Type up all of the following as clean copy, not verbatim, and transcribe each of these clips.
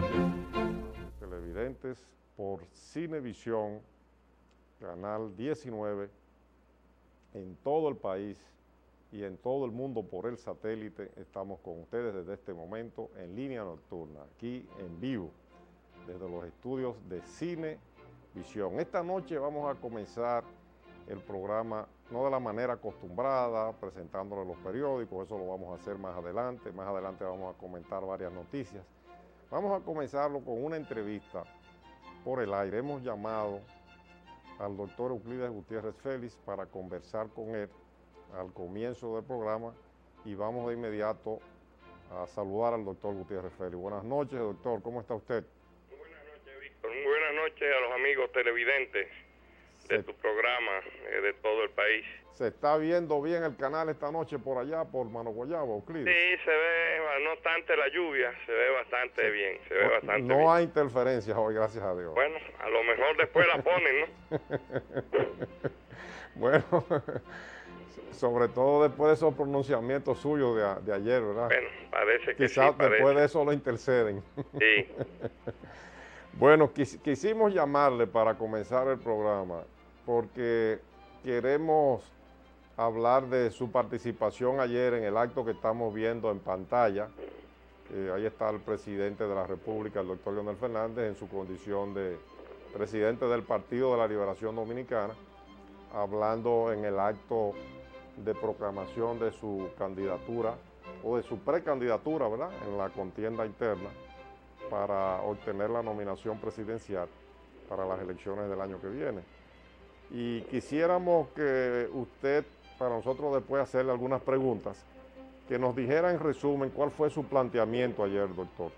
noches, televidentes por Cinevisión, canal 19, en todo el país y en todo el mundo por el satélite. Estamos con ustedes desde este momento en línea nocturna, aquí en vivo, desde los estudios de Cinevisión. Esta noche vamos a comenzar el programa no de la manera acostumbrada, presentándole los periódicos, eso lo vamos a hacer más adelante vamos a comentar varias noticias. Vamos a comenzarlo con una entrevista por el aire. Hemos llamado al doctor Euclides Gutiérrez Félix para conversar con él al comienzo del programa y vamos de inmediato a saludar al doctor Gutiérrez Félix. Buenas noches, doctor, ¿cómo está usted? Muy buenas noches, Víctor. Muy buenas noches a los amigos televidentes de tu programa, de todo el país. ¿Se está viendo bien el canal esta noche por allá, por Mano Guayabo, Euclides? Sí, se ve, no obstante la lluvia, se ve bastante bien, se ve bastante bien. No hay interferencias hoy, gracias a Dios. Bueno, a lo mejor después la ponen, ¿no? Bueno, sobre todo después de esos pronunciamientos suyos de ayer, ¿verdad? Bueno, parece que quizás sí, parece. Después de eso lo interceden. Sí. Bueno, quisimos llamarle para comenzar el programa porque queremos hablar de su participación ayer en el acto que estamos viendo en pantalla. Ahí está el presidente de la República, el doctor Leonel Fernández, en su condición de presidente del Partido de la Liberación Dominicana, hablando en el acto de proclamación de su candidatura o de su precandidatura, ¿verdad?, en la contienda interna para obtener la nominación presidencial para las elecciones del año que viene. Y quisiéramos que usted, para nosotros después hacerle algunas preguntas, que nos dijera en resumen cuál fue su planteamiento ayer, doctor,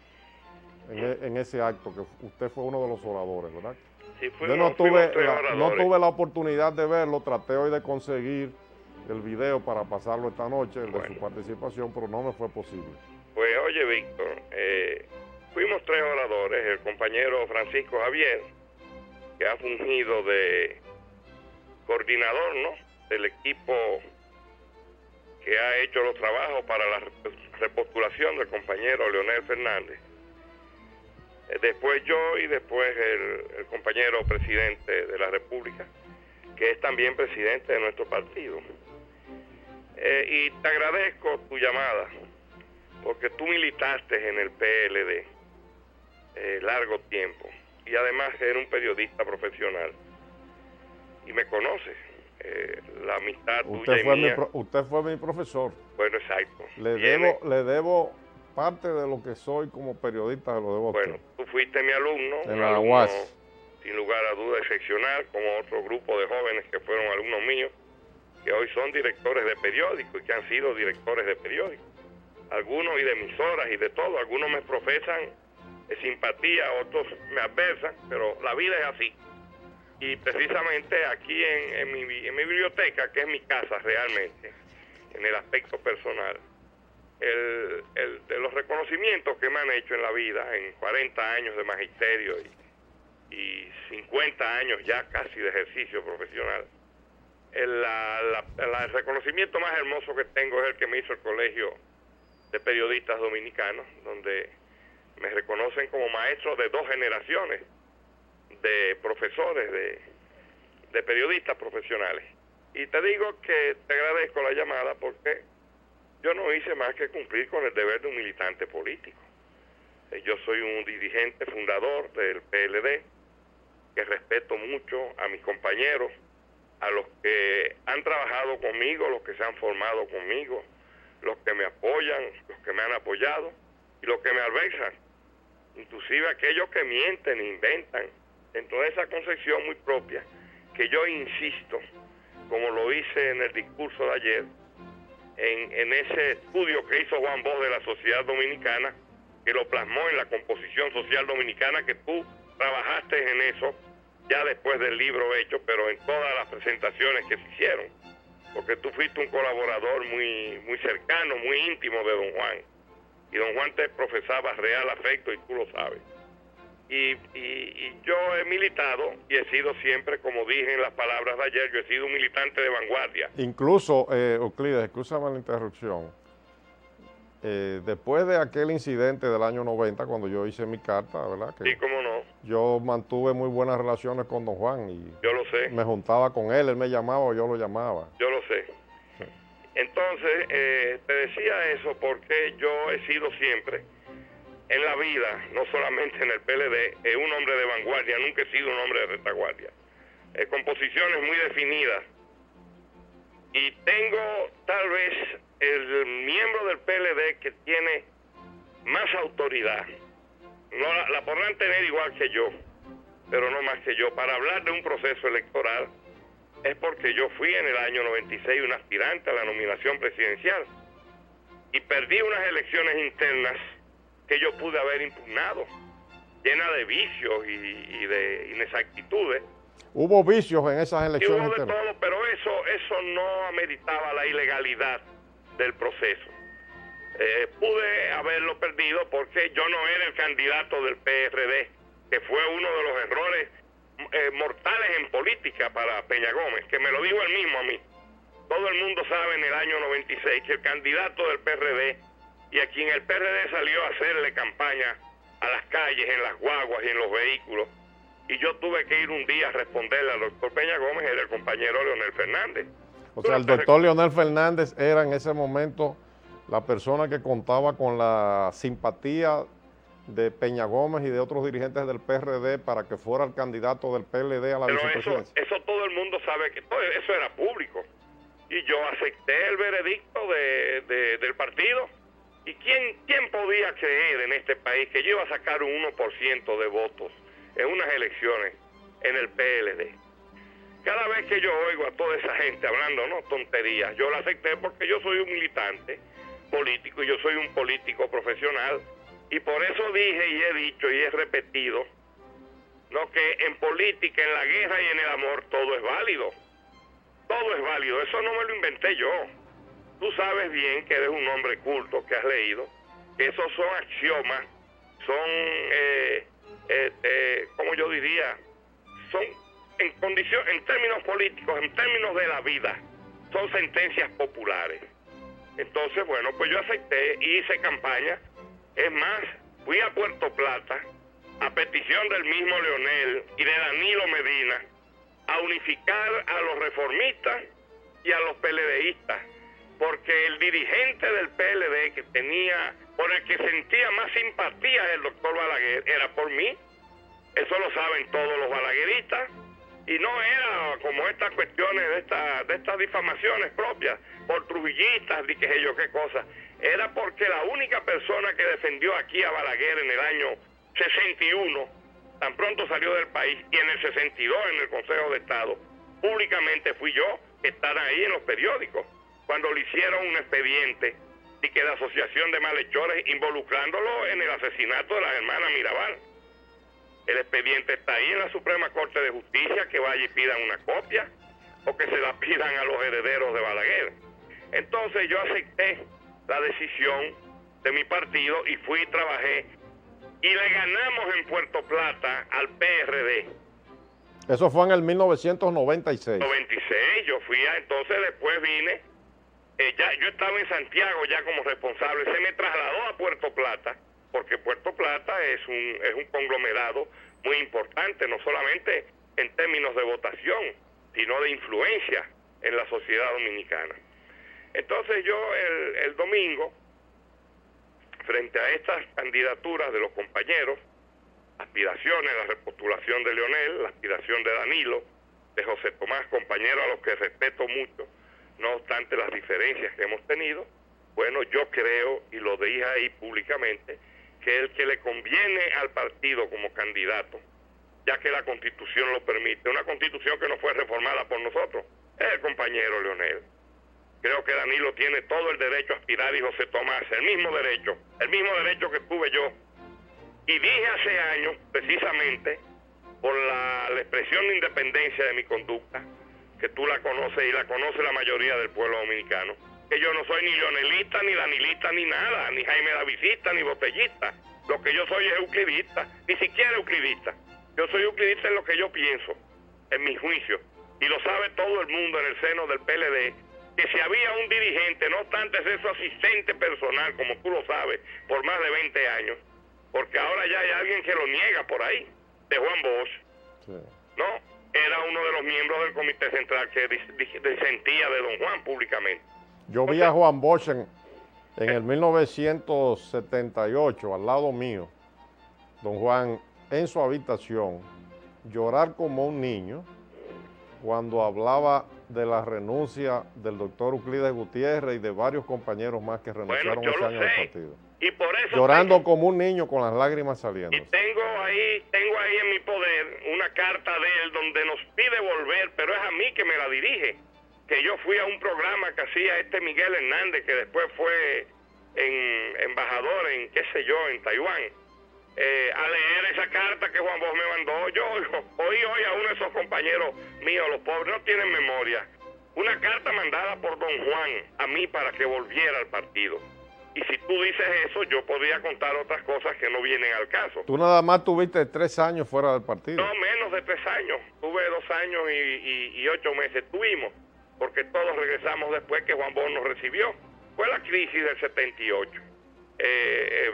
en ese acto, que usted fue uno de los oradores, ¿verdad? Sí, yo no tuve la oportunidad de verlo, traté hoy de conseguir el video para pasarlo esta noche, el de su participación, pero no me fue posible. Pues oye, Víctor, fuimos 3 oradores, el compañero Francisco Javier, que ha fungido de coordinador, ¿no?, del equipo que ha hecho los trabajos para la repostulación del compañero Leonel Fernández. Después yo y después el compañero presidente de la República, que es también presidente de nuestro partido. Y te agradezco tu llamada, porque tú militaste en el PLD largo tiempo y además eres un periodista profesional y me conoces. La amistad tuya y mía. Usted fue mi profesor. Bueno, exacto. Le debo parte de lo que soy como periodista, lo debo a usted. Bueno, tú fuiste mi alumno, en la UAS, sin lugar a duda excepcional, como otro grupo de jóvenes que fueron alumnos míos, que hoy son directores de periódicos y que han sido directores de periódicos. Algunos y de emisoras y de todo, algunos me profesan simpatía, otros me adversan, pero la vida es así. Y precisamente aquí en mi biblioteca, que es mi casa realmente, en el aspecto personal, de los reconocimientos que me han hecho en la vida, en 40 años de magisterio y 50 años ya casi de ejercicio profesional, el reconocimiento más hermoso que tengo es el que me hizo el Colegio de Periodistas Dominicanos, donde me reconocen como maestro de 2 generaciones de profesores, de periodistas profesionales. Y te digo que te agradezco la llamada porque yo no hice más que cumplir con el deber de un militante político. Yo soy un dirigente fundador del PLD, que respeto mucho a mis compañeros, a los que han trabajado conmigo, los que se han formado conmigo, los que me apoyan, los que me han apoyado y los que me adversan, inclusive aquellos que mienten e inventan, dentro de esa concepción muy propia, que yo insisto, como lo hice en el discurso de ayer, en ese estudio que hizo Juan Bosch de la sociedad dominicana, que lo plasmó en la composición social dominicana, que tú trabajaste en eso, ya después del libro hecho, pero en todas las presentaciones que se hicieron, porque tú fuiste un colaborador muy cercano, muy íntimo de don Juan, y don Juan te profesaba real afecto y tú lo sabes. Y yo he militado y he sido siempre, como dije en las palabras de ayer, yo he sido un militante de vanguardia. Incluso, Euclides, excúsame la interrupción, después de aquel incidente del año 90, cuando yo hice mi carta, ¿verdad? Que Sí, cómo no. yo mantuve muy buenas relaciones con don Juan y Yo lo sé. me juntaba con él me llamaba o yo lo llamaba. Yo lo sé. Sí. Entonces, te decía eso porque yo he sido siempre, en la vida, no solamente en el PLD, un hombre de vanguardia, nunca he sido un hombre de retaguardia. Con posiciones muy definidas. Y tengo tal vez el miembro del PLD que tiene más autoridad. No la podrán tener igual que yo, pero no más que yo. Para hablar de un proceso electoral es porque yo fui en el año 96 un aspirante a la nominación presidencial y perdí unas elecciones internas que yo pude haber impugnado, llenas de vicios y de inexactitudes. Hubo vicios en esas Y elecciones hubo de internas. todo, pero eso no ameritaba la ilegalidad del proceso. Pude haberlo perdido porque yo no era el candidato del PRD, que fue uno de los errores mortales en política para Peña Gómez, que me lo dijo él mismo a mí. Todo el mundo sabe en el año 96 que el candidato del PRD y a quien el PRD salió a hacerle campaña a las calles, en las guaguas y en los vehículos, y yo tuve que ir un día a responderle al doctor Peña Gómez, era el compañero Leonel Fernández. O sea, el doctor Leonel Fernández era en ese momento la persona que contaba con la simpatía de Peña Gómez y de otros dirigentes del PRD para que fuera el candidato del PLD a la vicepresidencia. Eso todo el mundo sabe que eso era público. Y yo acepté el veredicto del partido. ¿Y quién podía creer en este país que yo iba a sacar un 1% de votos en unas elecciones en el PLD? Cada vez que yo oigo a toda esa gente hablando, no tonterías, yo la acepté porque yo soy un militante político y yo soy un político profesional. Y por eso dije y he dicho y he repetido, no, que en política, en la guerra y en el amor todo es válido. Todo es válido, eso no me lo inventé yo. Tú sabes bien que eres un hombre culto, que has leído, que esos son axiomas, son, como yo diría, son en términos políticos, en términos de la vida, son sentencias populares. Entonces, bueno, pues yo acepté y hice campaña. Es más, fui a Puerto Plata, a petición del mismo Leonel y de Danilo Medina, a unificar a los reformistas y a los PLDistas, porque el dirigente del PLD que tenía, por el que sentía más simpatía el doctor Balaguer, era por mí. Eso lo saben todos los balagueristas, y no era como estas cuestiones de estas difamaciones propias, por truvillistas, y qué sé yo qué cosa. Era porque la única persona que defendió aquí a Balaguer en el año 61, tan pronto salió del país, y en el 62 en el Consejo de Estado, públicamente fui yo, que están ahí en los periódicos, cuando le hicieron un expediente y que la asociación de malhechores involucrándolo en el asesinato de la hermana Mirabal. El expediente está ahí en la Suprema Corte de Justicia, que vaya y pidan una copia o que se la pidan a los herederos de Balaguer. Entonces yo acepté la decisión de mi partido y fui y trabajé y le ganamos en Puerto Plata al PRD. Eso fue en el 1996. 96, yo fui entonces después vine, yo estaba en Santiago ya como responsable, se me trasladó a Puerto Plata, porque Puerto Plata es un conglomerado muy importante, no solamente en términos de votación, sino de influencia en la sociedad dominicana. Entonces yo el domingo, frente a estas candidaturas de los compañeros, aspiraciones, la repostulación de Leonel, la aspiración de Danilo, de José Tomás, compañero a los que respeto mucho, no obstante las diferencias que hemos tenido, bueno, yo creo, y lo dije ahí públicamente, que el que le conviene al partido como candidato, ya que la Constitución lo permite, una Constitución que no fue reformada por nosotros, es el compañero Leonel. Creo que Danilo tiene todo el derecho a aspirar y José Tomás, el mismo derecho que tuve yo. Y dije hace años, precisamente, por la expresión de independencia de mi conducta, que tú la conoces y la conoce la mayoría del pueblo dominicano, que yo no soy ni leonelista, ni danilista, ni nada, ni Jaime Davidista, ni botellista. Lo que yo soy es euclidista, ni siquiera euclidista. Yo soy euclidista en lo que yo pienso, en mi juicio. Y lo sabe todo el mundo en el seno del PLD, que si había un dirigente, no obstante ser su asistente personal, como tú lo sabes, por más de 20 años, porque ahora ya hay alguien que lo niega por ahí, de Juan Bosch, Sí. ¿no? Era uno de los miembros del Comité Central que disentía de don Juan públicamente. Yo vi a Juan Bosch en el 1978, al lado mío, don Juan, en su habitación, llorar como un niño cuando hablaba de la renuncia del doctor Euclides Gutiérrez y de varios compañeros más que renunciaron ese año al partido. Y por eso llorando como un niño con las lágrimas saliendo. Y tengo ahí en mi poder una carta de él donde nos pide volver, pero es a mí que me la dirige. Que yo fui a un programa que hacía Miguel Hernández, que después fue embajador en, qué sé yo, en Taiwán, a leer esa carta que Juan Bosch me mandó. Yo oí hoy a uno de esos compañeros míos, los pobres no tienen memoria, una carta mandada por don Juan a mí para que volviera al partido. Y si tú dices eso, yo podría contar otras cosas que no vienen al caso. Tú nada más tuviste 3 años fuera del partido. No, menos de 3 años. Tuve 2 años y 8 meses. Tuvimos, porque todos regresamos después que Juan Bosch nos recibió. Fue la crisis del 78.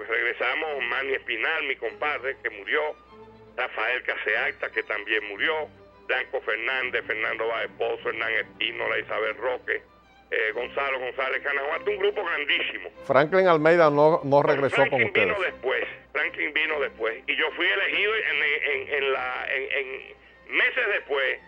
Regresamos Manny Espinal, mi compadre, que murió. Rafael Caseacta, que también murió. Blanco Fernández, Fernando Báez Pozo, Hernán Espínola, Isabel Roque. Gonzalo González Canahuate, un grupo grandísimo. Franklin Almeida no regresó con ustedes. Franklin vino después. Y yo fui elegido meses después,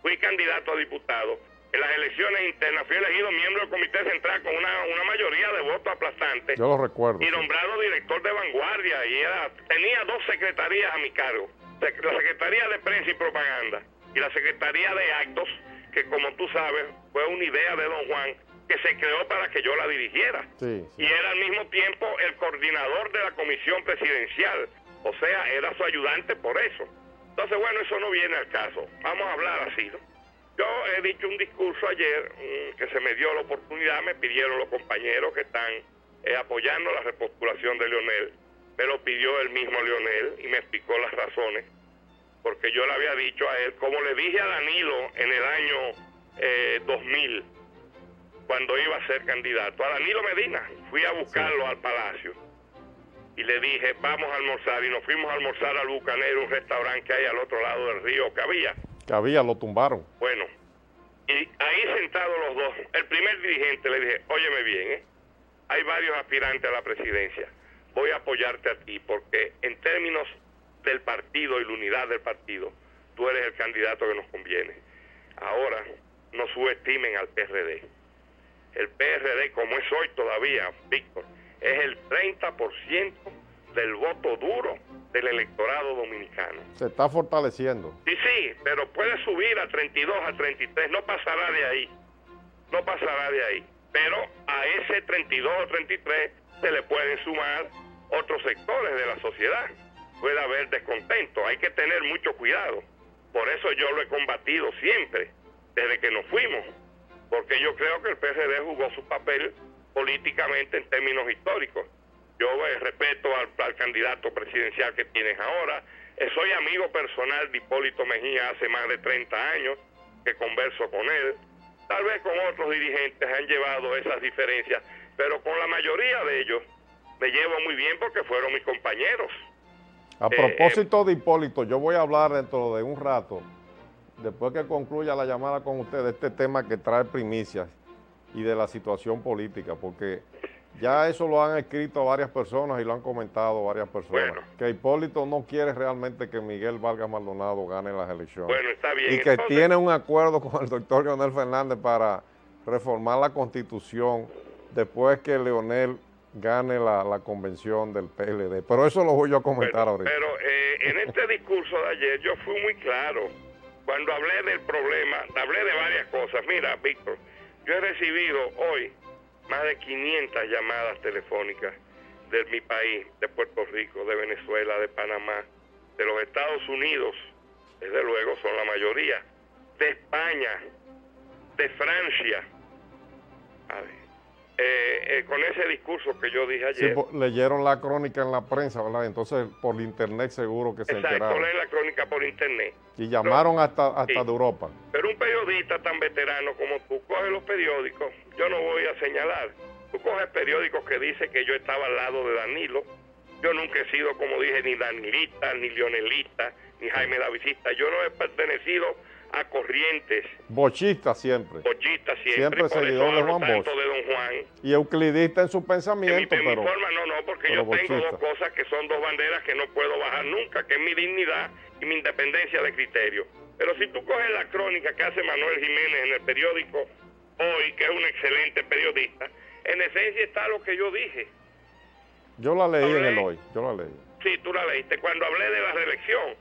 fui candidato a diputado. En las elecciones internas fui elegido miembro del Comité Central con una mayoría de votos aplastantes. Yo lo recuerdo. Y nombrado director de Vanguardia. Y tenía 2 secretarías a mi cargo. La Secretaría de Prensa y Propaganda y la Secretaría de Actos, que como tú sabes fue una idea de don Juan que se creó para que yo la dirigiera. Sí. Y era al mismo tiempo el coordinador de la comisión presidencial, o sea, era su ayudante por eso. Entonces, bueno, eso no viene al caso. Vamos a hablar así, ¿no? Yo he dicho un discurso ayer que se me dio la oportunidad, me pidieron los compañeros que están apoyando la repostulación de Leonel, me lo pidió el mismo Leonel y me explicó las razones. Porque yo le había dicho a él, como le dije a Danilo en el año 2000, cuando iba a ser candidato, a Danilo Medina, fui a buscarlo al Palacio y le dije, vamos a almorzar, y nos fuimos a almorzar al Bucanero, un restaurante que hay al otro lado del río, que había, lo tumbaron. Bueno, y ahí sentados los dos, el primer dirigente le dije, óyeme bien, hay varios aspirantes a la presidencia, voy a apoyarte a ti, porque en términos del partido y la unidad del partido, tú eres el candidato que nos conviene. Ahora, no subestimen al PRD. El PRD, como es hoy todavía, Víctor, es el 30% del voto duro del electorado dominicano. Se está fortaleciendo. Sí, pero puede subir a 32, a 33, no pasará de ahí. No pasará de ahí. Pero a ese 32 o 33 se le pueden sumar otros sectores de la sociedad. Puede haber descontento, hay que tener mucho cuidado. Por eso yo lo he combatido siempre, desde que nos fuimos, porque yo creo que el PRD jugó su papel políticamente en términos históricos. Yo respeto al candidato presidencial que tienes ahora, soy amigo personal de Hipólito Mejía hace más de 30 años, que converso con él. Tal vez con otros dirigentes han llevado esas diferencias, pero con la mayoría de ellos me llevo muy bien porque fueron mis compañeros. A propósito de Hipólito, yo voy a hablar dentro de un rato, después que concluya la llamada con usted, de este tema que trae primicias y de la situación política, porque ya eso lo han escrito varias personas y lo han comentado varias personas, que Hipólito no quiere realmente que Miguel Vargas Maldonado gane las elecciones. Bueno, está bien. Y que entonces tiene un acuerdo con el doctor Leonel Fernández para reformar la Constitución después que Leonel gane la convención del PLD. Pero eso lo voy yo a comentar ahorita. Pero en este discurso de ayer yo fui muy claro. Cuando hablé del problema, hablé de varias cosas. Mira, Víctor, yo he recibido hoy más de 500 llamadas telefónicas de mi país, de Puerto Rico, de Venezuela, de Panamá, de los Estados Unidos, desde luego son la mayoría, de España, de Francia. A ver, con ese discurso que yo dije Sí, ayer. leyeron la crónica en la prensa, ¿verdad? Entonces por internet seguro que se enteraron. Exacto, leen la crónica por internet. Y llamaron hasta sí. de Europa. Pero un periodista tan veterano como tú, coge los periódicos, yo no voy a señalar. Tú coges periódicos que dice que yo estaba al lado de Danilo. Yo nunca he sido, como dije, ni danilista, ni leonelista, ni Jaime Davidista. Yo no he pertenecido a corrientes. Bochista siempre. Bochista siempre. Siempre seguidor de Juan Bosch. De don Juan. Y euclidista en su pensamiento, en mi forma no, porque yo bochista. tengo dos cosas que son dos banderas que no puedo bajar nunca, que es mi dignidad y mi independencia de criterio. Pero si tú coges la crónica que hace Manuel Jiménez en el periódico Hoy, que es un excelente periodista, en esencia está lo que yo dije. Yo la leí en el Hoy, yo la leí. Sí, tú la leíste. Cuando hablé de la reelección,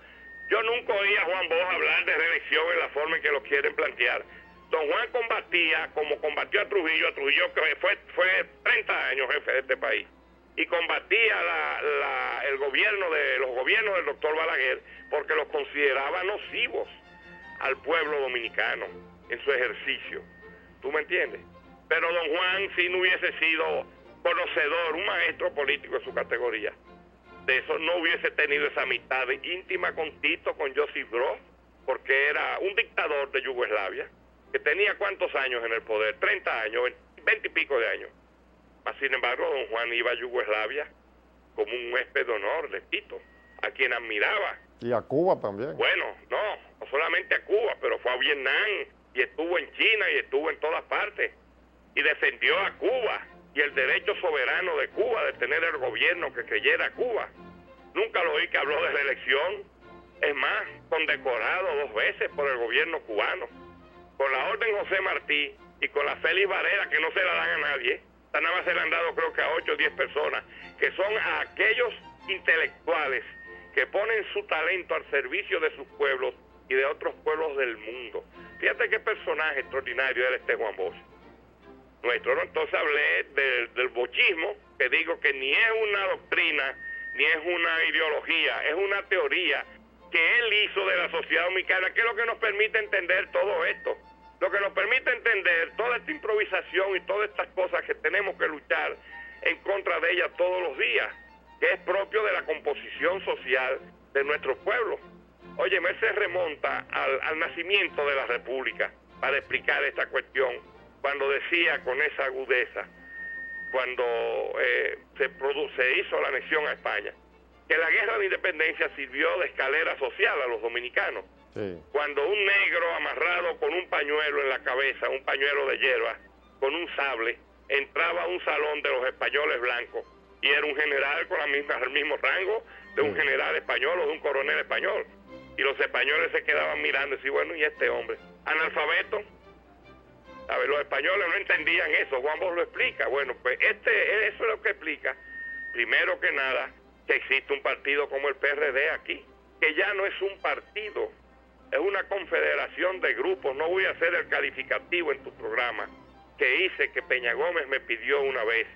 yo nunca oí a Juan Bosch hablar de reelección en la forma en que lo quieren plantear. Don Juan combatía, como combatió a Trujillo que fue 30 años jefe de este país, y combatía los gobiernos del doctor Balaguer, porque los consideraba nocivos al pueblo dominicano en su ejercicio. ¿Tú me entiendes? Pero don Juan, si no hubiese sido conocedor, un maestro político de su categoría, de eso no hubiese tenido esa amistad íntima con Tito, con Josip Broz, porque era un dictador de Yugoslavia, que tenía ¿cuántos años en el poder? 30 años, 20 y pico de años. Sin embargo, don Juan iba a Yugoslavia como un huésped de honor de Tito, a quien admiraba. Y a Cuba también. Bueno, no solamente a Cuba, pero fue a Vietnam, y estuvo en China, y estuvo en todas partes, y defendió a Cuba, y el derecho soberano de Cuba de tener el gobierno que creyera a Cuba. Nunca lo oí que habló de reelección. Es más, condecorado 2 veces por el gobierno cubano, con la Orden José Martí y con la Félix Varela, que no se la dan a nadie. Nada más se la han dado creo que a 8 o 10 personas, que son a aquellos intelectuales que ponen su talento al servicio de sus pueblos y de otros pueblos del mundo. Fíjate qué personaje extraordinario era este Juan Bosch nuestro, ¿no? Entonces hablé del bochismo, que digo que ni es una doctrina, ni es una ideología, es una teoría que él hizo de la sociedad dominicana, que es lo que nos permite entender todo esto, lo que nos permite entender toda esta improvisación y todas estas cosas que tenemos que luchar en contra de ellas todos los días, que es propio de la composición social de nuestro pueblo. Óyeme, él se remonta al nacimiento de la República para explicar esta cuestión, cuando decía con esa agudeza, cuando se hizo la anexión a España, que la guerra de independencia sirvió de escalera social a los dominicanos. Sí. Cuando un negro amarrado con un pañuelo en la cabeza, un pañuelo de hierba, con un sable, entraba a un salón de los españoles blancos, y era un general con el mismo rango de un general español o de un coronel español. Y los españoles se quedaban mirando y decían, bueno, ¿y este hombre? Analfabeto. A ver, los españoles no entendían eso, Juan Bosch lo explica. Bueno, pues eso es lo que explica, primero que nada, que existe un partido como el PRD aquí, que ya no es un partido, es una confederación de grupos. No voy a hacer el calificativo en tu programa que hice, que Peña Gómez me pidió una vez,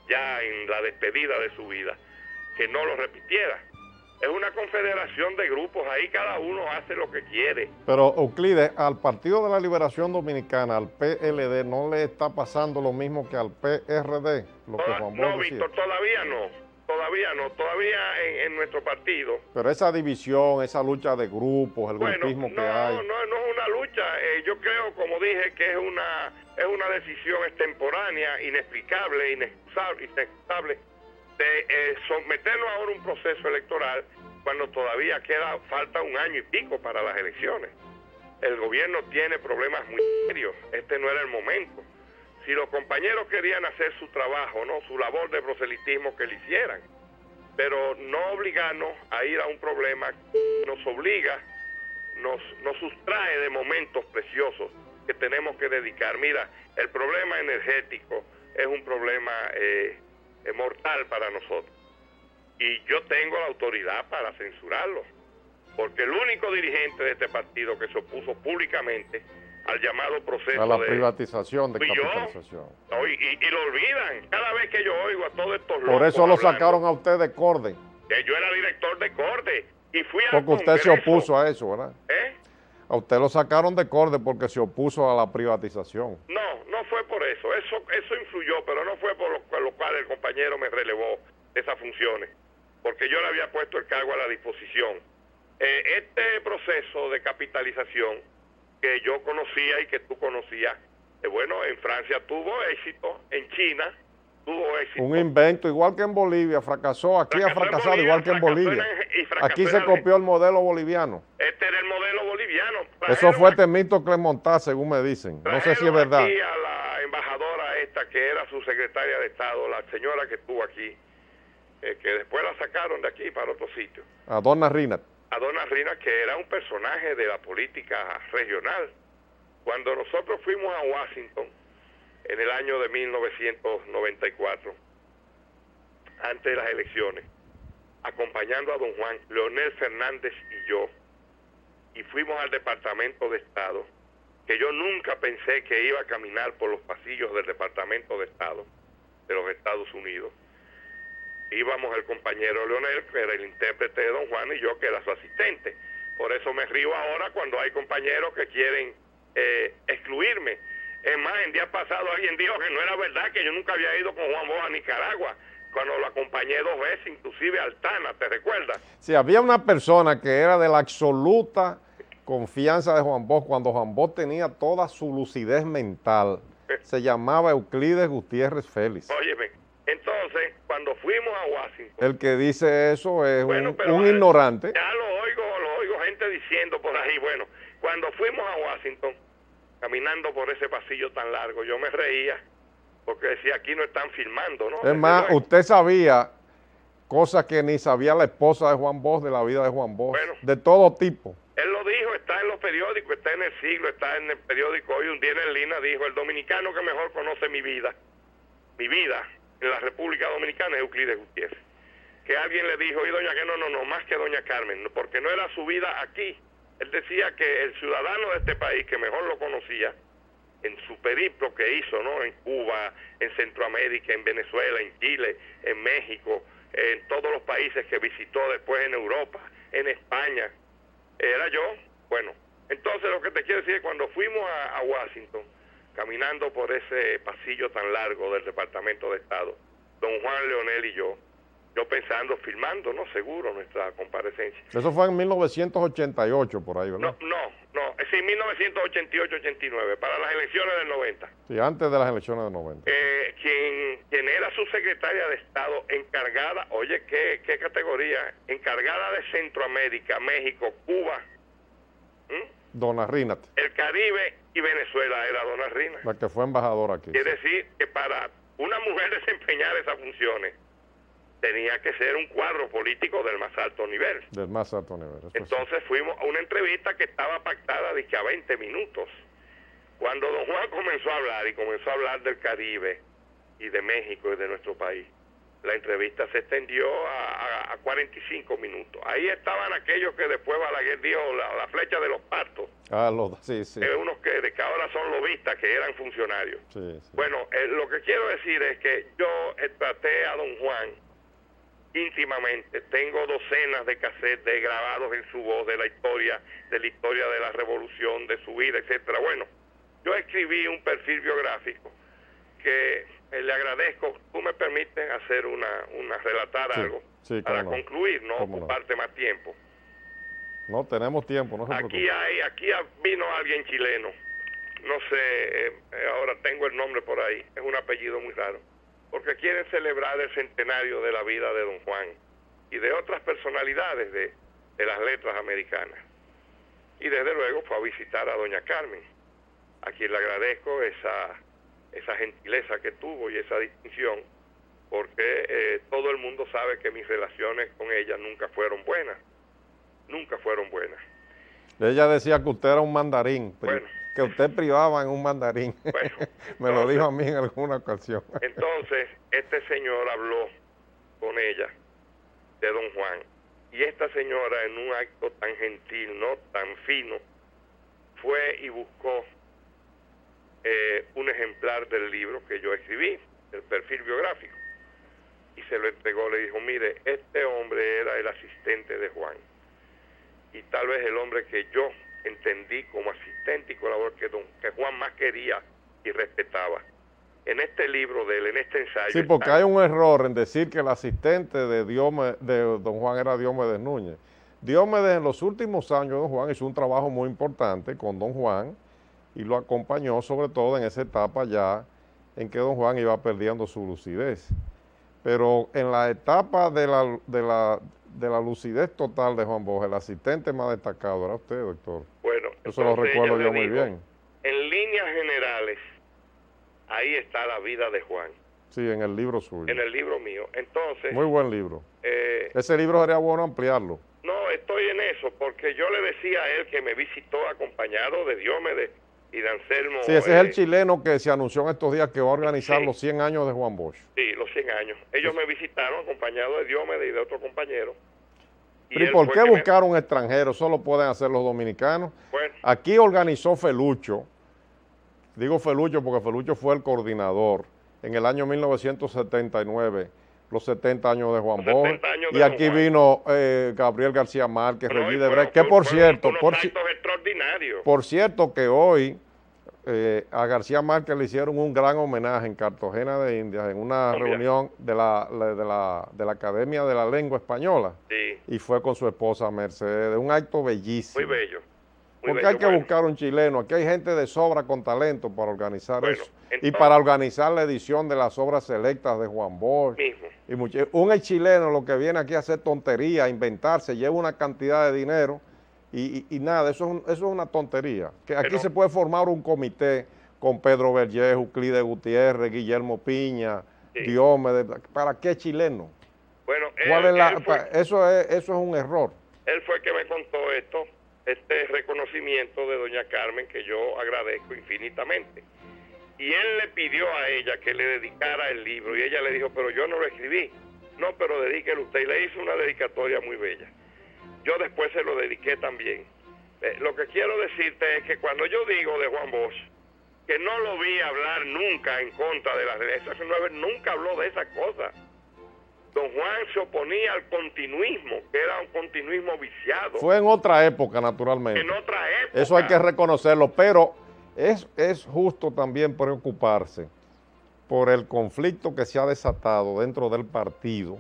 ya en la despedida de su vida, que no lo repitiera. Es una confederación de grupos, ahí cada uno hace lo que quiere. Pero Euclides, al Partido de la Liberación Dominicana, al PLD, ¿no le está pasando lo mismo que al PRD? Lo que Juan Bosch no, decía. Víctor, todavía en nuestro partido. Pero esa división, esa lucha de grupos, el grupismo que hay. No es una lucha. Yo creo, como dije, que es una decisión extemporánea, inexplicable, inexcusable, de someternos ahora a un proceso electoral cuando todavía falta 1 año y pico para las elecciones. El gobierno tiene problemas muy serios. Este no era el momento. Si los compañeros querían hacer su trabajo, ¿no?, su labor de proselitismo, que lo hicieran, pero no obligarnos a ir a un problema que nos obliga, nos sustrae de momentos preciosos que tenemos que dedicar. Mira, el problema energético es un problema mortal para nosotros, y yo tengo la autoridad para censurarlo, porque el único dirigente de este partido que se opuso públicamente al llamado proceso a la privatización de capitalización. Y lo olvidan cada vez que yo oigo a todos estos locos. Por eso lo sacaron a usted de Corde. Yo era director de Corde y fui al Porque usted se opuso a eso, ¿verdad? A usted lo sacaron de Corde porque se opuso a la privatización. No, no fue por eso. Eso influyó, pero no fue por lo cual el compañero me relevó de esas funciones, porque yo le había puesto el cargo a la disposición. Este proceso de capitalización que yo conocía y que tú conocías, bueno, en Francia tuvo éxito, en China tuvo éxito. Un invento, igual que en Bolivia, fracasó. Aquí ha fracasado Bolivia, igual que en Bolivia. Aquí se copió el modelo boliviano. Este era el modelo boliviano. Eso fue Temístocles Montaz, según me dicen. No sé si es verdad. Aquí a la embajadora esta, que era su secretaria de Estado, la señora que estuvo aquí, que después la sacaron de aquí para otro sitio. A Donna Rinat. A Donna Rinat, que era un personaje de la política regional. Cuando nosotros fuimos a Washington, en el año de 1994, antes de las elecciones, acompañando a don Juan, Leonel Fernández y yo, y fuimos al Departamento de Estado, que yo nunca pensé que iba a caminar por los pasillos del Departamento de Estado de los Estados Unidos. Íbamos el compañero Leonel, que era el intérprete de don Juan, y yo, que era su asistente. Por eso me río ahora cuando hay compañeros que quieren excluirme. Es más, en días pasados alguien dijo que no era verdad, que yo nunca había ido con Juan Bosch a Nicaragua, cuando lo acompañé 2 veces, inclusive a Altana, ¿te recuerdas? Sí, había una persona que era de la absoluta confianza de Juan Bosch, cuando Juan Bosch tenía toda su lucidez mental. Se llamaba Euclides Gutiérrez Félix. Óyeme, entonces, cuando fuimos a Washington... El que dice eso es un ignorante. Ya lo oigo gente diciendo por ahí. Bueno, cuando fuimos a Washington, caminando por ese pasillo tan largo, yo me reía, porque decía, aquí no están filmando, ¿no? Es más, usted sabía cosas que ni sabía la esposa de Juan Bosch, de la vida de Juan Bosch, bueno, de todo tipo. Él lo dijo, está en los periódicos, está en El Siglo, está en el periódico Hoy, un día en Lina, dijo, el dominicano que mejor conoce mi vida en la República Dominicana es Euclides Gutiérrez. Que alguien le dijo, y doña que no, más que doña Carmen, porque no era su vida aquí. Él decía que el ciudadano de este país que mejor lo conocía en su periplo que hizo, ¿no? En Cuba, en Centroamérica, en Venezuela, en Chile, en México, en todos los países que visitó después en Europa, en España, era yo. Bueno, entonces lo que te quiero decir es que cuando fuimos a Washington, caminando por ese pasillo tan largo del Departamento de Estado, don Juan, Leonel y yo pensando, filmando, ¿no? Seguro, nuestra comparecencia. Eso fue en 1988, por ahí, ¿verdad? No, es en 1988-89, para las elecciones del 90. Sí, antes de las elecciones del 90. Quien era su secretaria de Estado encargada, oye, qué categoría, encargada de Centroamérica, México, Cuba, Donna Rinat. El Caribe y Venezuela era Donna Rinat. La que fue embajadora aquí. Quiere decir que para una mujer desempeñar esas funciones, tenía que ser un cuadro político del más alto nivel. Del más alto nivel. Entonces fuimos a una entrevista que estaba pactada a 20 minutos. Cuando don Juan comenzó a hablar del Caribe y de México y de nuestro país, la entrevista se extendió a 45 minutos. Ahí estaban aquellos que después Balaguer dijo la flecha de los patos. Sí. Unos que ahora son lobistas, que eran funcionarios. Sí. Bueno, lo que quiero decir es que yo traté a don Juan íntimamente. Tengo docenas de cassettes grabados en su voz de la historia de la revolución, de su vida, etcétera. Bueno, yo escribí un perfil biográfico que le agradezco. Tú me permites hacer relatar algo para concluir, no ocuparte más tiempo. No, tenemos tiempo, no se preocupe. Aquí vino alguien chileno, no sé, ahora tengo el nombre por ahí, es un apellido muy raro, porque quieren celebrar el centenario de la vida de don Juan y de otras personalidades de las letras americanas. Y desde luego fue a visitar a doña Carmen, a quien le agradezco esa gentileza que tuvo y esa distinción, porque todo el mundo sabe que mis relaciones con ella nunca fueron buenas. Ella decía que usted era un mandarín, que usted privaba en un mandarín. Me lo dijo a mí en alguna ocasión. Entonces, este señor habló con ella de don Juan, y esta señora, en un acto tan gentil, no tan fino, fue y buscó un ejemplar del libro que yo escribí, el perfil biográfico, y se lo entregó. Le dijo, mire, este hombre era el asistente de Juan, y tal vez el hombre que yo entendí como asistente y colaborador que Juan más quería y respetaba. En este libro de él, en este ensayo... Sí, porque hay un error en decir que el asistente de don Juan era Diomedes Núñez. Diomedes en los últimos años, don Juan hizo un trabajo muy importante con don Juan y lo acompañó sobre todo en esa etapa ya en que don Juan iba perdiendo su lucidez. Pero en la etapa de la lucidez total de Juan Bosch, el asistente más destacado era usted, doctor. Bueno, eso lo recuerdo yo muy bien. En líneas generales, ahí está la vida de Juan. Sí, en el libro suyo. En el libro mío. Entonces... Muy buen libro. Ese libro sería bueno ampliarlo. No, estoy en eso, porque yo le decía a él que me visitó acompañado de Diomedes y de Anselmo. Sí, ese es el chileno que se anunció en estos días que va a organizar los 100 años de Juan Bosch. Sí, los 100 años. Ellos me visitaron acompañados de Diomedes y de otro compañero. ¿Pero y por qué buscar un extranjero? ¿Eso lo pueden hacer los dominicanos? Bueno. Aquí organizó Felucho. Digo Felucho porque Felucho fue el coordinador en el año 1979, los 70 años de Juan Bosch. Y aquí vino Gabriel García Márquez, Regis Debray, que por cierto, por cierto que hoy a García Márquez le hicieron un gran homenaje en Cartagena de Indias, en una reunión de la Academia de la Lengua Española. Sí. Y fue con su esposa Mercedes, un acto bellísimo. Muy bello. Porque hay que buscar un chileno, aquí hay gente de sobra con talento para organizar eso. Entonces, y para organizar la edición de las obras selectas de Juan Bosch. Y un chileno lo que viene aquí a hacer tontería, a inventarse, lleva una cantidad de dinero y nada, eso es una tontería. Que aquí se puede formar un comité con Pedro Vergés, Euclides Gutiérrez, Guillermo Piña, Diomedes. ¿Para qué chileno? Bueno, eso es un error. Él fue el que me contó esto. Este reconocimiento de doña Carmen que yo agradezco infinitamente. Y él le pidió a ella que le dedicara el libro y ella le dijo, pero yo no lo escribí. No, pero dedíquelo usted. Y le hizo una dedicatoria muy bella. Yo después se lo dediqué también. Lo que quiero decirte es que cuando yo digo de Juan Bosch, que no lo vi hablar nunca en contra de las derechas, nunca habló de esa cosa. Don Juan se oponía al continuismo, que era un continuismo viciado. Fue en otra época, naturalmente. En otra época. Eso hay que reconocerlo, pero es justo también preocuparse por el conflicto que se ha desatado dentro del partido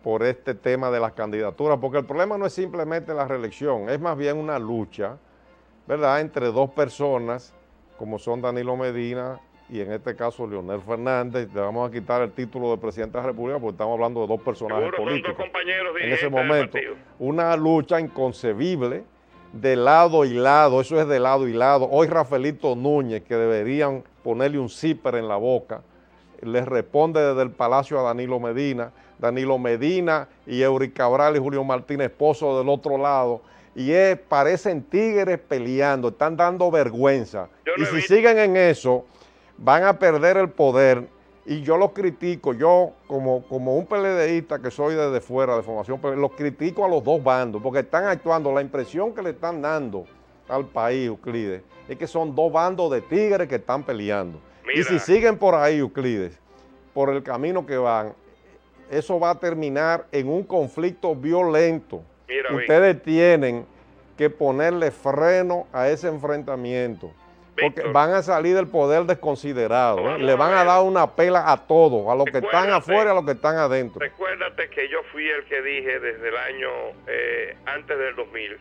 por este tema de las candidaturas, porque el problema no es simplemente la reelección, es más bien una lucha, ¿verdad?, entre dos personas, como son Danilo Medina y en este caso Leonel Fernández. Le vamos a quitar el título de presidente de la República porque estamos hablando de dos personajes políticos. Son dos compañeros en ese momento, una lucha inconcebible de lado y lado, eso es de lado y lado. Hoy Rafaelito Núñez, que deberían ponerle un zipper en la boca, les responde desde el Palacio a Danilo Medina y Eury Cabral y Julio Martínez Pozo del otro lado, y parecen tigres peleando, están dando vergüenza. Y si siguen en eso, van a perder el poder, y yo los critico, yo como un PLDista que soy desde fuera de formación, los critico a los dos bandos, porque están actuando, la impresión que le están dando al país, Euclides, es que son dos bandos de tigres que están peleando. Mira. Y si siguen por ahí, Euclides, por el camino que van, eso va a terminar en un conflicto violento. Mira, ustedes tienen que ponerle freno a ese enfrentamiento. Porque van a salir del poder desconsiderado, le van a dar una pela a todos, a los que están afuera y a los que están adentro. Recuérdate que yo fui el que dije desde el año antes del 2000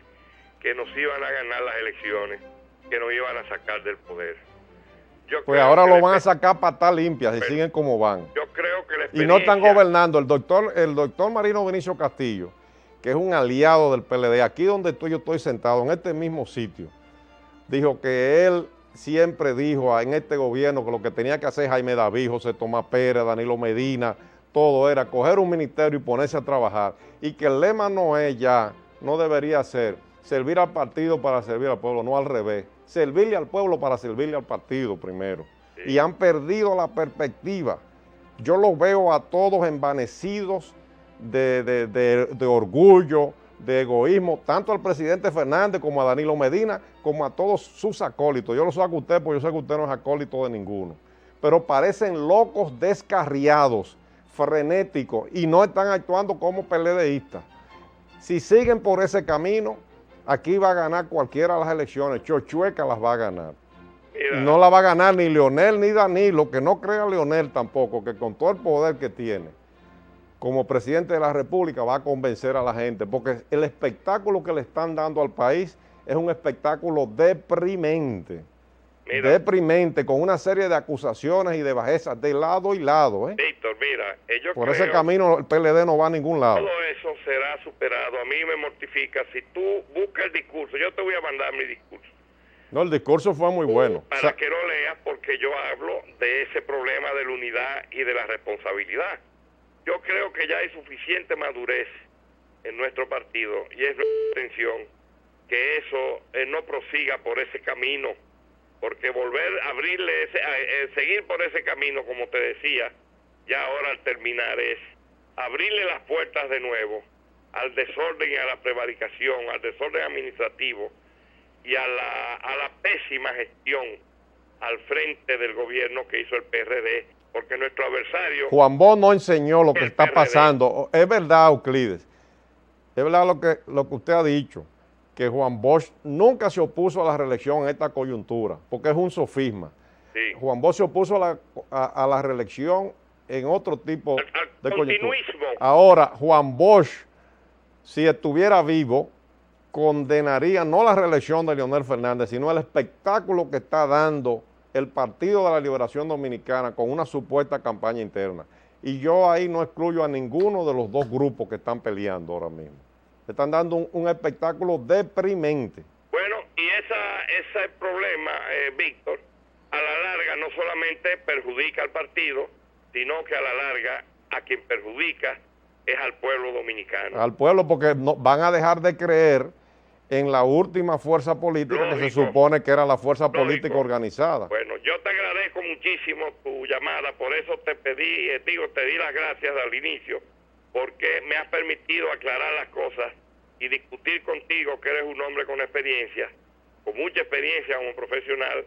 que nos iban a ganar las elecciones, que nos iban a sacar del poder. Pues ahora lo van a sacar patas limpias y siguen como van. Yo creo que y no están gobernando. El doctor Marino Vinicio Castillo, que es un aliado del PLD, aquí donde yo estoy sentado, en este mismo sitio, dijo que él siempre dijo en este gobierno que lo que tenía que hacer Jaime David, José Tomás Pérez, Danilo Medina, todo era coger un ministerio y ponerse a trabajar, y que el lema no debería ser servir al partido para servir al pueblo, no al revés, servirle al pueblo para servirle al partido primero. Sí. Y han perdido la perspectiva. Yo los veo a todos envanecidos de orgullo, de egoísmo, tanto al presidente Fernández como a Danilo Medina, como a todos sus acólitos. Yo lo saco a usted porque yo sé que usted no es acólito de ninguno. Pero parecen locos descarriados, frenéticos, y no están actuando como PLDistas. Si siguen por ese camino, aquí va a ganar cualquiera de las elecciones. Chochueca las va a ganar. Mira, no la va a ganar ni Leonel ni Danilo, que no crea Leonel tampoco, que con todo el poder que tiene como presidente de la República va a convencer a la gente, porque el espectáculo que le están dando al país es un espectáculo deprimente. mira, Deprimente, con una serie de acusaciones y de bajezas de lado y lado. Víctor, mira, yo Por creo ese camino el PLD no va a ningún lado. todo eso será superado. A mí me mortifica. Si tú buscas el discurso, yo te voy a mandar mi discurso. No, el discurso fue muy bueno. Para que lo leas, porque yo hablo de ese problema de la unidad y de la responsabilidad. Yo creo que ya hay suficiente madurez en nuestro partido y es nuestra intención que eso no prosiga por ese camino, porque volver a abrirle, seguir por ese camino, como te decía, ya ahora al terminar es abrirle las puertas de nuevo al desorden y a la prevaricación, al desorden administrativo y a la pésima gestión al frente del gobierno que hizo el PRD, porque nuestro adversario... Juan Bosch no enseñó lo que está PRD. pasando. Es verdad, Euclides, es verdad lo que usted ha dicho, que Juan Bosch nunca se opuso a la reelección en esta coyuntura, porque es un sofisma. Sí. Juan Bosch se opuso a la reelección en otro tipo de coyuntura. Ahora, Juan Bosch, si estuviera vivo, condenaría no la reelección de Leonel Fernández, sino el espectáculo que está dando el Partido de la Liberación Dominicana con una supuesta campaña interna. Y yo ahí no excluyo a ninguno de los dos grupos que están peleando ahora mismo. Están dando un espectáculo deprimente. Bueno, y ese problema, Víctor, a la larga no solamente perjudica al partido, sino que a la larga a quien perjudica es al pueblo dominicano. Al pueblo, porque no, van a dejar de creer en la última fuerza política. Lógico, que se supone que era la fuerza política organizada. Bueno, yo te agradezco muchísimo tu llamada, por eso te pedí, te di las gracias al inicio, porque me has permitido aclarar las cosas y discutir contigo, que eres un hombre con experiencia, con mucha experiencia como profesional,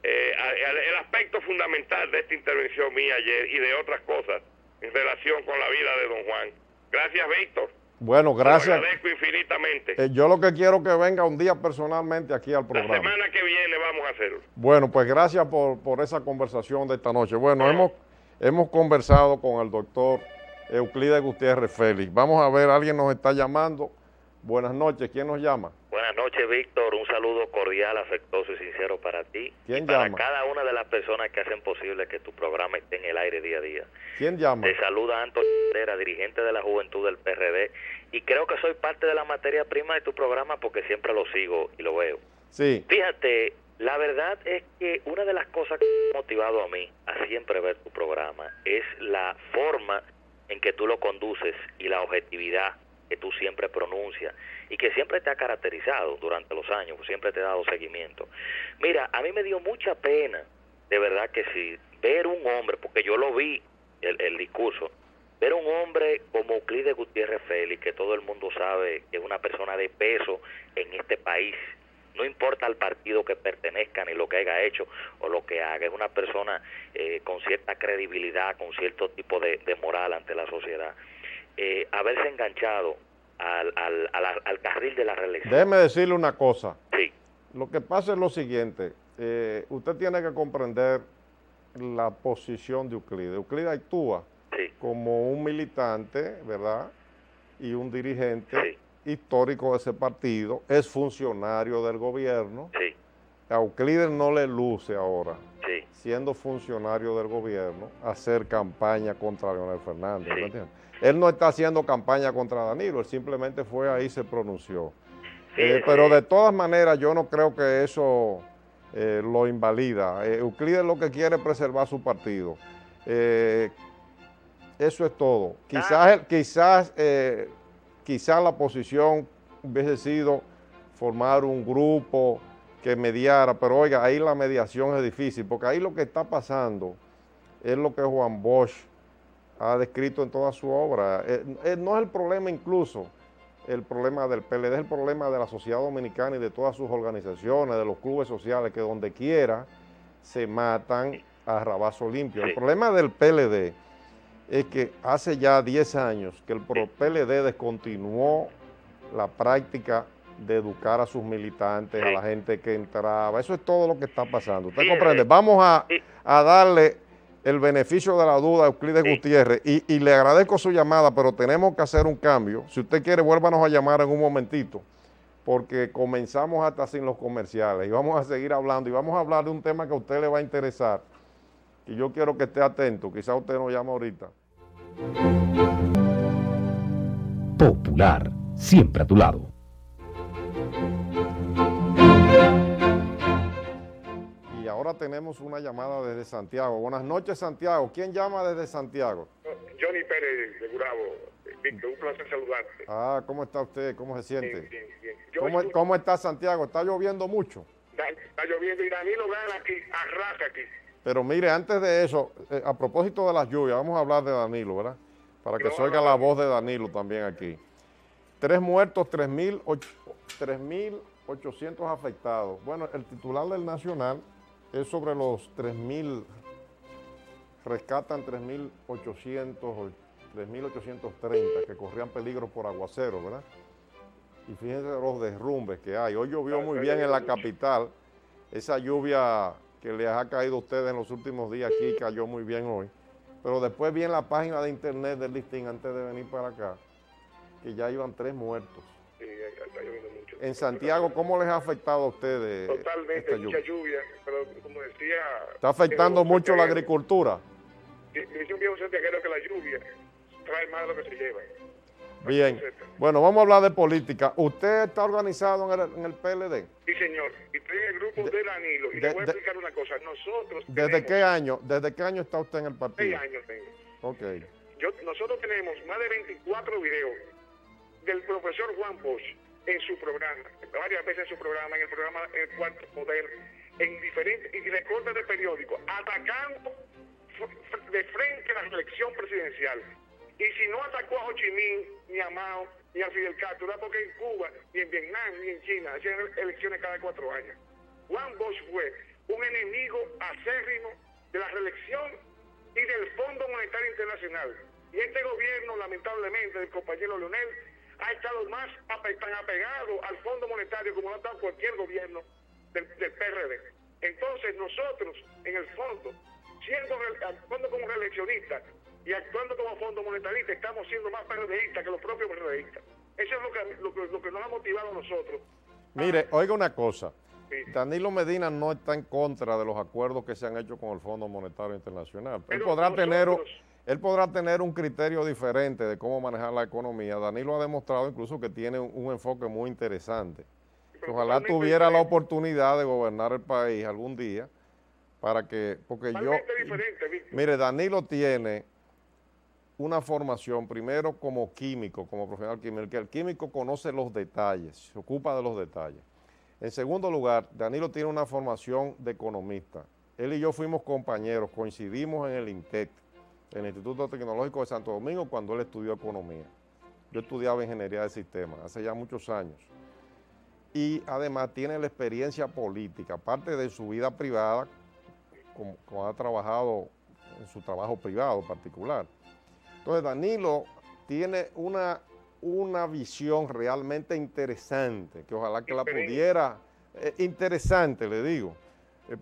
el aspecto fundamental de esta intervención mía ayer y de otras cosas en relación con la vida de don Juan. Gracias, Víctor. Bueno, gracias. Te lo agradezco infinitamente. Yo lo que quiero es que venga un día personalmente aquí al programa. La semana que viene vamos a hacerlo. Bueno, pues gracias por esa conversación de esta noche. Bueno, hemos conversado con el doctor Euclides Gutiérrez Félix. Vamos a ver, alguien nos está llamando. Buenas noches, ¿quién nos llama? Buenas noches, Víctor. Un saludo cordial, afectuoso y sincero para ti. ¿Quién para llama? cada una de las personas que hacen posible que tu programa esté en el aire día a día. ¿Quién llama? Te saluda Antonio Herrera, dirigente de la Juventud del PRD, y creo que soy parte de la materia prima de tu programa porque siempre lo sigo y lo veo. Sí. Fíjate, la verdad es que una de las cosas que me ha motivado a mí a siempre ver tu programa es la forma en que tú lo conduces y la objetividad que tú siempre pronuncias y que siempre te ha caracterizado durante los años, siempre te ha dado seguimiento. Mira, a mí me dio mucha pena, de verdad que sí, ver un hombre, porque yo lo vi, el discurso, ver un hombre como Euclides Gutiérrez Félix, que todo el mundo sabe que es una persona de peso en este país, no importa al partido que pertenezca, ni lo que haya hecho o lo que haga, es una persona con cierta credibilidad, con cierto tipo de moral ante la sociedad. Haberse enganchado al carril de la reelección. Déjeme decirle una cosa. Sí. Lo que pasa es lo siguiente. Usted tiene que comprender la posición de Euclides. Euclides actúa como un militante, ¿verdad? Y un dirigente histórico de ese partido. Es funcionario del gobierno. A Euclides no le luce ahora, siendo funcionario del gobierno, hacer campaña contra Leonel Fernández. ¿Me entiendes? Él no está haciendo campaña contra Danilo, él simplemente fue ahí y se pronunció. Pero de todas maneras yo no creo que eso lo invalida. Euclides lo que quiere es preservar su partido. Eso es todo. Quizás la posición hubiese sido formar un grupo que mediara, pero oiga, ahí la mediación es difícil, porque ahí lo que está pasando es lo que Juan Bosch ha descrito en toda su obra. No es el problema incluso, el problema del PLD, es el problema de la sociedad dominicana y de todas sus organizaciones, de los clubes sociales, que donde quiera se matan a rabazo limpio. El problema del PLD es que hace ya 10 años que el PLD descontinuó la práctica de educar a sus militantes, Sí. a la gente que entraba. Eso es todo lo que está pasando. ¿Usted Sí, comprende? Vamos a darle el beneficio de la duda a Euclides Sí. Gutiérrez y le agradezco su llamada, pero tenemos que hacer un cambio. Si usted quiere, vuélvanos a llamar en un momentito, porque comenzamos hasta sin los comerciales y vamos a seguir hablando y vamos a hablar de un tema que a usted le va a interesar y yo quiero que esté atento. Quizá usted nos llame ahorita. Popular, siempre a tu lado. Y ahora tenemos una llamada desde Santiago. Buenas noches, Santiago. ¿Quién llama desde Santiago? Johnny Pérez de Gurabo. Víctor, un placer saludarte. Ah, ¿cómo está usted? ¿Cómo se siente? Bien. ¿Cómo está Santiago? ¿Está lloviendo mucho? Está lloviendo y Danilo gana aquí, arrasa aquí. Pero mire, antes de eso, a propósito de las lluvias, vamos a hablar de Danilo, ¿verdad? Para que se oiga la voz de Danilo también aquí. 3 muertos, 3.800 afectados. Bueno, el titular del Nacional es sobre los 3.000, rescatan 3.800, 3.830 que corrían peligro por aguacero, ¿verdad? Y fíjense los derrumbes que hay. Hoy llovió muy bien en la capital. Esa lluvia que les ha caído a ustedes en los últimos días aquí cayó muy bien hoy. Pero después vi en la página de internet del listín antes de venir para acá que ya iban 3 muertos. Sí, está lloviendo mucho. En Santiago, ¿cómo les ha afectado a ustedes Totalmente, esta mucha lluvia? lluvia, pero como decía... ¿Está afectando mucho la agricultura? Dice un viejo santiaguero que la lluvia trae más de lo que se lleva. Bien. Bueno, vamos a hablar de política. ¿Usted está organizado en el PLD? Sí, señor. Y estoy en el grupo de Danilo. Y le voy a explicar una cosa. Nosotros ¿Desde qué año está usted en el partido? 6 años tengo. Ok. Nosotros tenemos más de 24 videos del profesor Juan Bosch en su programa, varias veces en su programa, en el programa El Cuarto Poder, en diferentes y recortes de periódicos, atacando de frente a la elección presidencial. Y si no atacó a Ho Chi Minh, ni a Mao, ni a Fidel Castro, era porque en Cuba, ni en Vietnam, ni en China hacían elecciones cada 4 años. Juan Bosch fue un enemigo acérrimo de la reelección y del Fondo Monetario Internacional. Y este gobierno, lamentablemente, del compañero Leonel, ha estado más tan apegado al Fondo Monetario como no ha estado cualquier gobierno del PRD. Entonces nosotros, en el fondo, actuando como reeleccionistas y actuando como fondo monetarista, estamos siendo más PRDistas que los propios PRDistas. Eso es lo que nos ha motivado a nosotros. Mire, oiga una cosa. Sí. Danilo Medina no está en contra de los acuerdos que se han hecho con el Fondo Monetario Internacional. Él podrá tener un criterio diferente de cómo manejar la economía. Danilo ha demostrado incluso que tiene un enfoque muy interesante. Ojalá tuviera la oportunidad de gobernar el país algún día para que, porque mire, Danilo tiene una formación primero como químico, como profesional químico, que el químico conoce los detalles, se ocupa de los detalles. En segundo lugar, Danilo tiene una formación de economista. Él y yo fuimos compañeros, coincidimos en el INTEC, en el Instituto Tecnológico de Santo Domingo, cuando él estudió economía. Yo estudiaba ingeniería de sistemas hace ya muchos años. Y además tiene la experiencia política, aparte de su vida privada, como ha trabajado en su trabajo privado particular. Entonces Danilo tiene una visión realmente interesante, que ojalá que la pudiera, interesante le digo,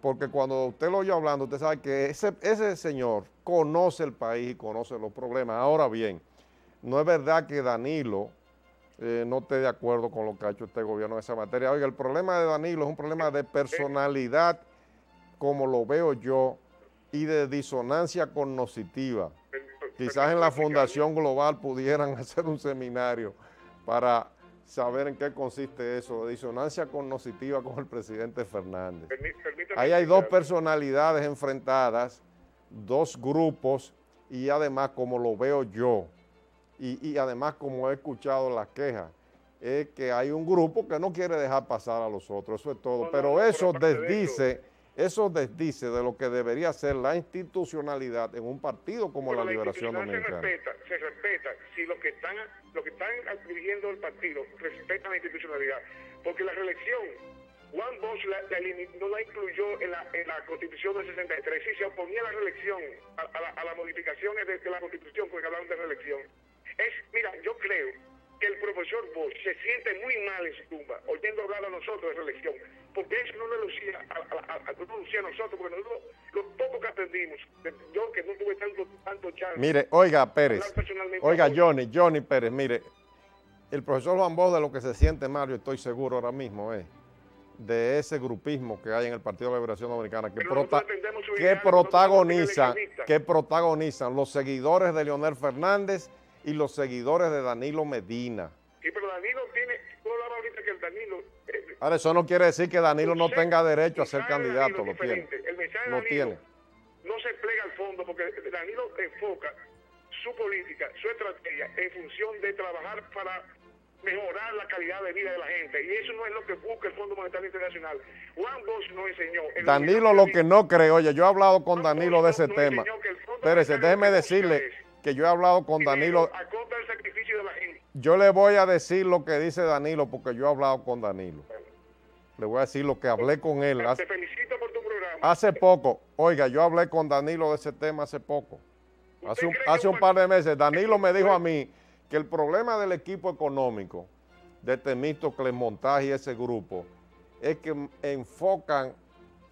porque cuando usted lo oye hablando, usted sabe que ese señor conoce el país y conoce los problemas. Ahora bien, no es verdad que Danilo no esté de acuerdo con lo que ha hecho este gobierno en esa materia. Oiga, el problema de Danilo es un problema de personalidad, como lo veo yo, y de disonancia cognitiva. Quizás en la Fundación Global pudieran hacer un seminario para saber en qué consiste eso, de disonancia cognitiva con el presidente Fernández. Ahí hay 2 personalidades enfrentadas, 2 grupos, y además, como lo veo yo, y además como he escuchado las quejas, es que hay un grupo que no quiere dejar pasar a los otros, eso es todo. Pero eso desdice de lo que debería ser la institucionalidad en un partido como la Liberación Dominicana. Se respeta si los que están dirigiendo el partido respetan la institucionalidad, porque la reelección, Juan Bosch no la incluyó en la Constitución del 63, sí se oponía a la reelección, a las modificaciones de la Constitución, porque hablaban de reelección. Mira, yo creo que el profesor Bosch se siente muy mal en su tumba, oyendo hablar a nosotros de reelección, porque eso no le lucía a nosotros, porque nosotros, los pocos que aprendimos, yo que no tuve tanto chance. Mire, oiga, Pérez, oiga, Johnny Pérez, mire, el profesor Juan Bosch de lo que se siente mal, yo estoy seguro ahora mismo, de ese grupismo que hay en el Partido de la Liberación Dominicana, que protagonizan los seguidores de Leonel Fernández y los seguidores de Danilo Medina. Sí, pero Danilo tiene, tú hablabas ahorita que el Danilo... Ahora, eso no quiere decir que Danilo no tenga derecho a ser candidato, lo tiene. El mensaje de Danilo no se plega al fondo, porque Danilo enfoca su política, su estrategia en función de trabajar para mejorar la calidad de vida de la gente, y eso no es lo que busca el Fondo Monetario Internacional. Juan Bosch nos enseñó... Danilo lo que no cree, oye, yo he hablado con Danilo de ese tema. Espérese, déjeme decirle que yo he hablado con Danilo. A costa del sacrificio de la gente. Yo le voy a decir lo que dice Danilo, porque yo he hablado con Danilo. Le voy a decir lo que hablé con él. Te felicito por tu programa. Hace poco, oiga, yo hablé con Danilo de ese tema hace poco. Hace un par de meses. Danilo me dijo a mí que el problema del equipo económico de Temístocles Montaje y ese grupo es que enfocan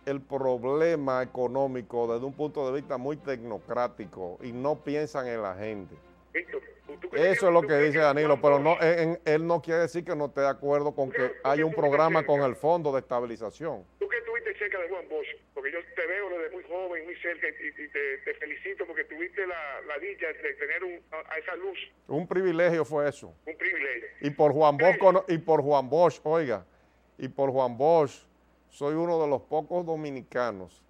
el problema económico desde un punto de vista muy tecnocrático y no piensan en la gente. Eso es lo que dice Danilo, pero no, él no quiere decir que no esté de acuerdo con que haya un programa con el Fondo de Estabilización. Tú que estuviste cerca de Juan Bosch, porque yo te veo desde muy joven, muy cerca, y te felicito porque tuviste la dicha de tener a esa luz. Un privilegio fue eso. Un privilegio. Y por Juan Bosch, oiga, y por Juan Bosch, soy uno de los pocos dominicanos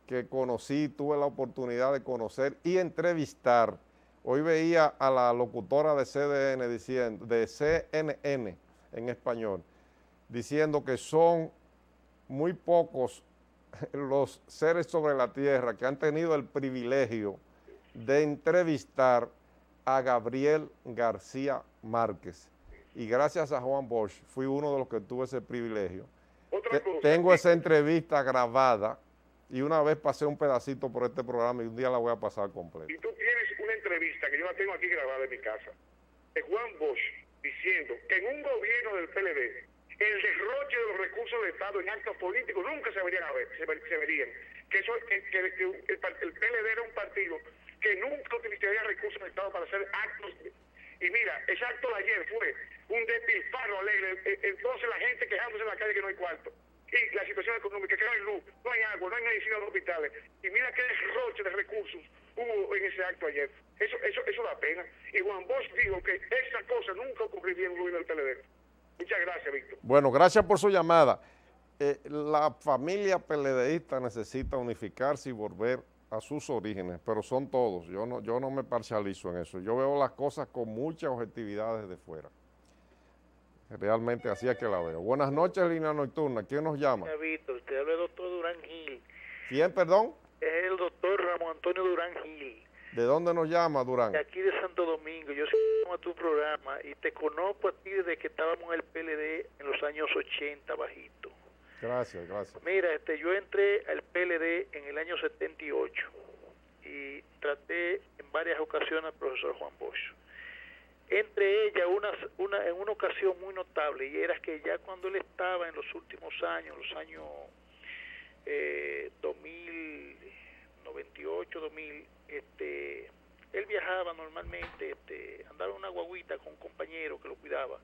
que conocí, tuve la oportunidad de conocer y entrevistar. Hoy veía a la locutora de CNN en español, diciendo que son muy pocos los seres sobre la tierra que han tenido el privilegio de entrevistar a Gabriel García Márquez. Y gracias a Juan Bosch fui uno de los que tuve ese privilegio. Tengo esa entrevista grabada y una vez pasé un pedacito por este programa y un día la voy a pasar completa. Y tú tienes una entrevista que yo la tengo aquí grabada en mi casa, de Juan Bosch diciendo que en un gobierno del PLD el derroche de los recursos del Estado en actos políticos nunca se verían. Que el PLD era un partido que nunca utilizaría recursos del Estado para hacer actos. Y mira, ese acto de ayer fue un despilfarro alegre, entonces la gente quejándose en la calle que no hay cuarto. Y la situación económica, que no hay luz, no hay agua, no hay medicina en los hospitales. Y mira qué derroche de recursos hubo en ese acto ayer. Eso da pena. Y Juan Bosch dijo que esa cosa nunca ocurriría en un gobierno del PLD. Muchas gracias, Víctor. Bueno, gracias por su llamada. La familia PLDista necesita unificarse y volver a sus orígenes, pero son todos. Yo no me parcializo en eso. Yo veo las cosas con mucha objetividad desde fuera. Realmente así es que la veo. Buenas noches, Línea Nocturna. ¿Quién nos llama? Víctor, usted habla del doctor Durán Gil. ¿Quién, perdón? Es el doctor Ramón Antonio Durán Gil. ¿De dónde nos llama, Durán? De aquí de Santo Domingo. Yo sigo a tu programa y te conozco a ti desde que estábamos en el PLD en los años 80, bajito. Gracias, gracias. Mira, yo entré al PLD en el año 78 y traté en varias ocasiones al profesor Juan Bosch. Entre ellas, en una ocasión muy notable, y era que ya cuando él estaba en los últimos años, los años 2000, 98, 2000, él viajaba normalmente, andaba en una guaguita con un compañero que lo cuidaba,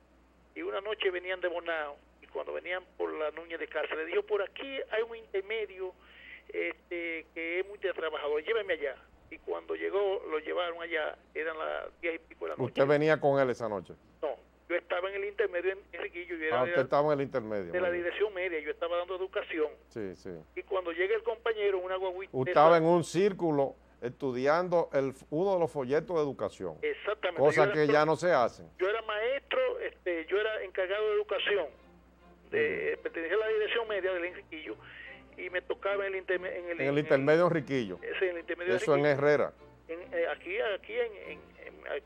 y una noche venían de Bonao, y cuando venían por la Núñez de Cárcel, le dijo, por aquí hay un intermedio que es muy de trabajador, lléveme allá. Y cuando llegó, lo llevaron allá, eran las 10 y pico de la noche. ¿Usted venía con él esa noche? No, yo estaba en el intermedio en Enriquillo. Usted estaba en el intermedio. De la dirección media, yo estaba dando educación. Sí, sí. Y cuando llega el compañero, una guaguita... Usted estaba en un círculo estudiando uno de los folletos de educación. Exactamente. Cosas que ya no se hacen. Yo era maestro, yo era encargado de educación. Pertenecía a la dirección media del Enriquillo. Y me tocaba en el intermedio Enriquillo. Sí, en el intermedio Eso en Herrera. Aquí en el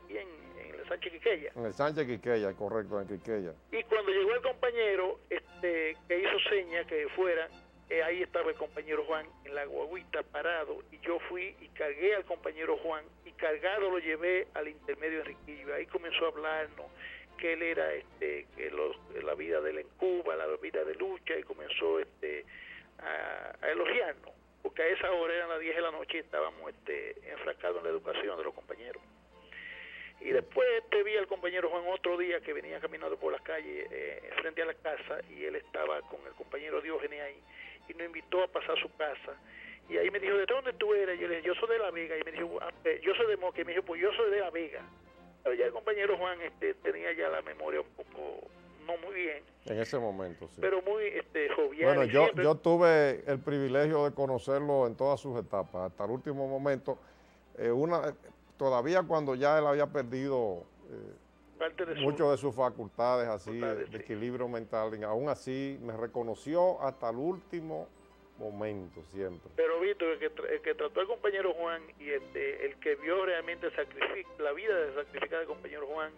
Sánchez Quiqueya. En el Sánchez Quiqueya, correcto, en Quiqueya. Y cuando llegó el compañero que hizo seña que fuera, ahí estaba el compañero Juan en la guaguita parado, y yo fui y cargué al compañero Juan, y cargado lo llevé al intermedio Enriquillo. Ahí comenzó a hablarnos que él era la vida de él en Cuba, la vida de lucha, y comenzó a elogiarnos, porque a esa hora eran las 10 de la noche y estábamos enfrascados en la educación de los compañeros. Y después vi al compañero Juan otro día que venía caminando por las calles frente a la casa, y él estaba con el compañero Diógenes ahí, y nos invitó a pasar a su casa. Y ahí me dijo, ¿de dónde tú eres? Yo le dije, yo soy de La Vega. Y me dijo, yo soy de Moca. Y me dijo, pues yo soy de La Vega. Pero ya el compañero Juan tenía ya la memoria un poco, no muy bien. En ese momento, sí. Pero muy jovial. Bueno, yo tuve el privilegio de conocerlo en todas sus etapas, hasta el último momento. Todavía cuando ya él había perdido muchas de sus facultades, así, de equilibrio mental, y aún así me reconoció hasta el último momento, siempre. Pero Víctor, el que trató al compañero Juan y el que vio realmente la vida de sacrificar al compañero Juan,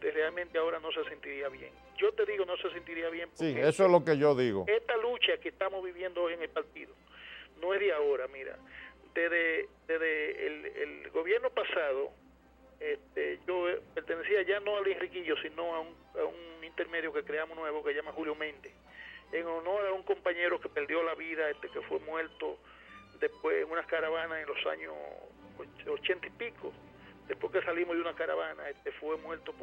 realmente ahora no se sentiría bien. Yo te digo, no se sentiría bien porque sí, eso es lo que yo digo. Esta lucha que estamos viviendo hoy en el partido no es de ahora, mira. Desde el gobierno pasado, yo pertenecía ya no al Enriquillo, sino a un intermedio que creamos nuevo que se llama Julio Méndez, en honor a un compañero que perdió la vida, que fue muerto después en unas caravanas en los años 80 y pico. Después que salimos de una caravana, fue muerto por